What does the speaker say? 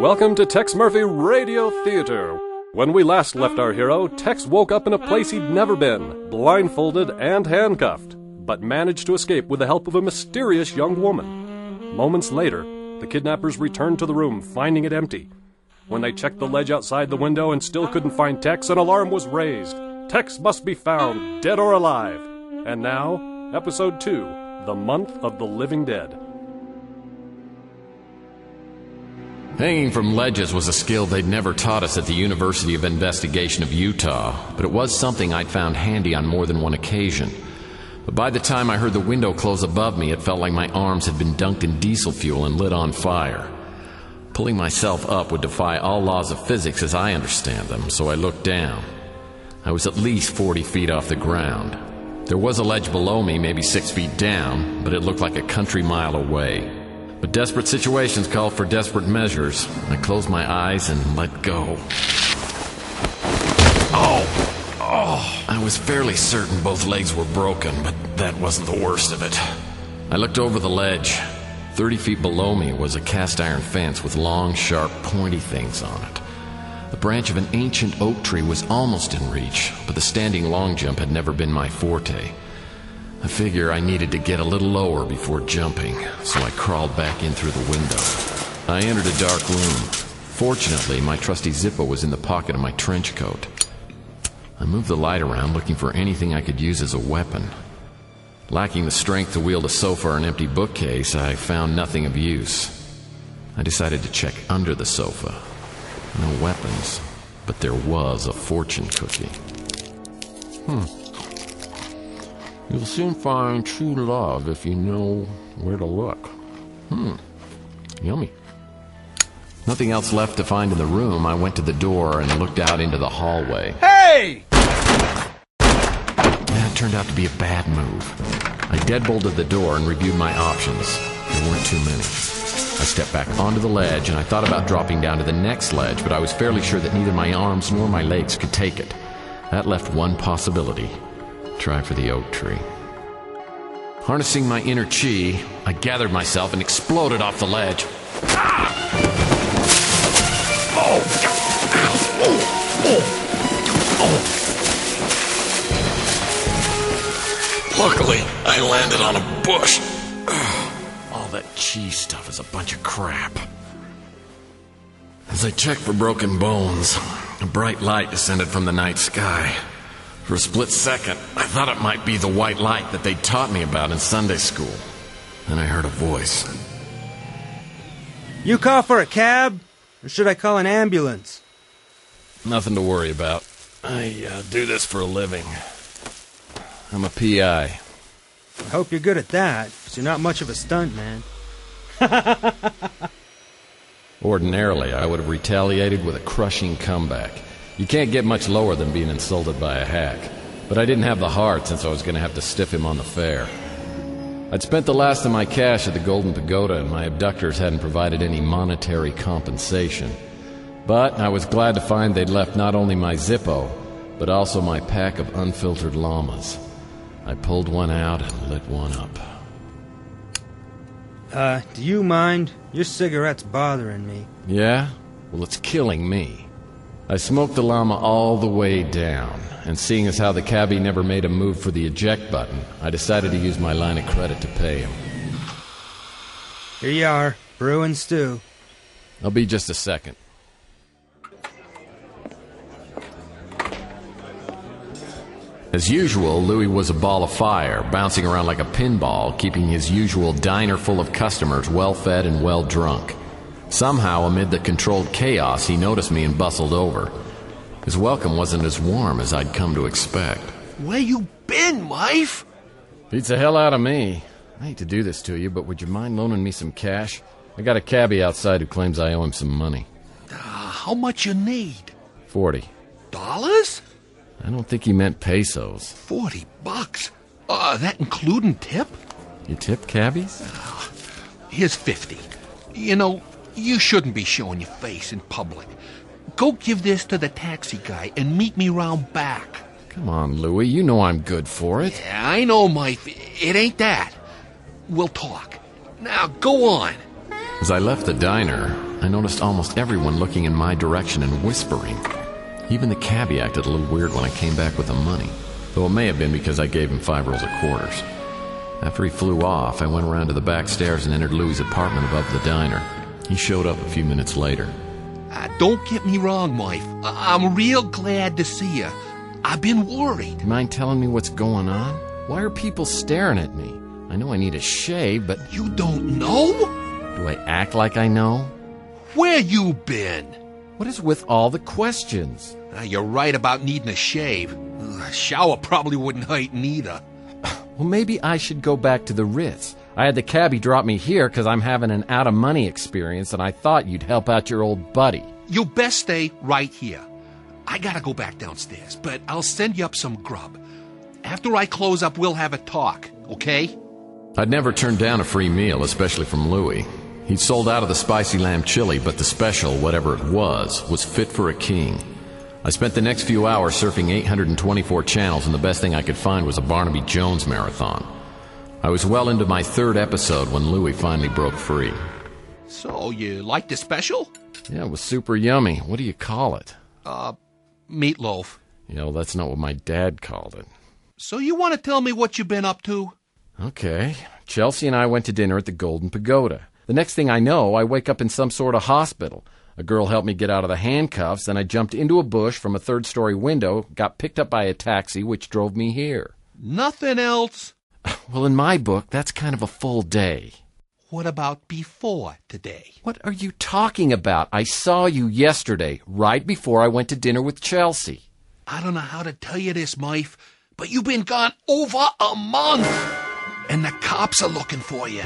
Welcome to Tex Murphy Radio Theater. When we last left our hero, Tex woke up in a place he'd never been, blindfolded and handcuffed, but managed to escape with the help of a mysterious young woman. Moments later, the kidnappers returned to the room, finding it empty. When they checked the ledge outside the window and still couldn't find Tex, an alarm was raised. Tex must be found, dead or alive. And now, Episode 2, The Month of the Living Dead. Hanging from ledges was a skill they'd never taught us at the University of Investigation of Utah, but it was something I'd found handy on more than one occasion. But by the time I heard the window close above me, it felt like my arms had been dunked in diesel fuel and lit on fire. Pulling myself up would defy all laws of physics as I understand them, so I looked down. I was at least 40 feet off the ground. There was a ledge below me, maybe 6 feet down, but it looked like a country mile away. But desperate situations called for desperate measures. I closed my eyes and let go. I was fairly certain both legs were broken, but that wasn't the worst of it. I looked over the ledge. 30 feet below me was a cast iron fence with long, sharp, pointy things on it. The branch of an ancient oak tree was almost in reach, but the standing long jump had never been my forte. I figure I needed to get a little lower before jumping, so I crawled back in through the window. I entered a dark room. Fortunately, my trusty Zippo was in the pocket of my trench coat. I moved the light around, looking for anything I could use as a weapon. Lacking the strength to wield a sofa or an empty bookcase, I found nothing of use. I decided to check under the sofa. No weapons, but there was a fortune cookie. You'll soon find true love if you know where to look. Yummy. Nothing else left to find in the room, I went to the door and looked out into the hallway. Hey! That turned out to be a bad move. I deadbolted the door and reviewed my options. There weren't too many. I stepped back onto the ledge and I thought about dropping down to the next ledge, but I was fairly sure that neither my arms nor my legs could take it. That left one possibility. Try for the oak tree. Harnessing my inner chi, I gathered myself and exploded off the ledge. Luckily, I landed on a bush. All that chi stuff is a bunch of crap. As I checked for broken bones, a bright light descended from the night sky. For a split second, I thought it might be the white light that they'd taught me about in Sunday school. Then I heard a voice. You call for a cab? Or should I call an ambulance? Nothing to worry about. I do this for a living. I'm a PI. I hope you're good at that, because you're not much of a stunt man. Ordinarily, I would have retaliated with a crushing comeback. You can't get much lower than being insulted by a hack. But I didn't have the heart since I was going to have to stiff him on the fare. I'd spent the last of my cash at the Golden Pagoda, and my abductors hadn't provided any monetary compensation. But I was glad to find they'd left not only my Zippo, but also my pack of unfiltered llamas. I pulled one out and lit one up. Do you mind? Your cigarette's bothering me. Yeah? Well, it's killing me. I smoked the llama all the way down, and seeing as how the cabbie never made a move for the eject button, I decided to use my line of credit to pay him. Here you are, brew and stew. I'll be just a second. As usual, Louie was a ball of fire, bouncing around like a pinball, keeping his usual diner full of customers well-fed and well-drunk. Somehow, amid the controlled chaos, he noticed me and bustled over. His welcome wasn't as warm as I'd come to expect. Where you been, wife? Beats the hell out of me. I hate to do this to you, but would you mind loaning me some cash? I got a cabbie outside who claims I owe him some money. How much you need? $40. Dollars? I don't think he meant pesos. $40? That including tip? You tip cabbies? Here's 50. You know, you shouldn't be showing your face in public. Go give this to the taxi guy and meet me round back. Come on, Louie. You know I'm good for it. Yeah, I know, Mike. It ain't that. We'll talk. Now, go on. As I left the diner, I noticed almost everyone looking in my direction and whispering. Even the cabbie acted a little weird when I came back with the money, though it may have been because I gave him 5 rolls of quarters. After he flew off, I went around to the back stairs and entered Louie's apartment above the diner. He showed up a few minutes later. Don't get me wrong, wife. I'm real glad to see you. I've been worried. You mind telling me what's going on? Why are people staring at me? I know I need a shave, but... You don't know? Do I act like I know? Where you been? What is with all the questions? You're right about needing a shave. A shower probably wouldn't hurt neither. Well, maybe I should go back to the Ritz. I had the cabbie drop me here because I'm having an out-of-money experience, and I thought you'd help out your old buddy. You best stay right here. I gotta go back downstairs, but I'll send you up some grub. After I close up, we'll have a talk, okay? I'd never turned down a free meal, especially from Louie. He'd sold out of the spicy lamb chili, but the special, whatever it was fit for a king. I spent the next few hours surfing 824 channels, and the best thing I could find was a Barnaby Jones marathon. I was well into my 3rd episode when Louie finally broke free. So, you like the special? Yeah, it was super yummy. What do you call it? Meatloaf. You know, that's not what my dad called it. So you want to tell me what you've been up to? Okay. Chelsea and I went to dinner at the Golden Pagoda. The next thing I know, I wake up in some sort of hospital. A girl helped me get out of the handcuffs, and I jumped into a bush from a 3rd-story window, got picked up by a taxi, which drove me here. Nothing else? Well, in my book, that's kind of a full day. What about before today? What are you talking about? I saw you yesterday, right before I went to dinner with Chelsea. I don't know how to tell you this, Mife, but you've been gone over a month, and the cops are looking for you.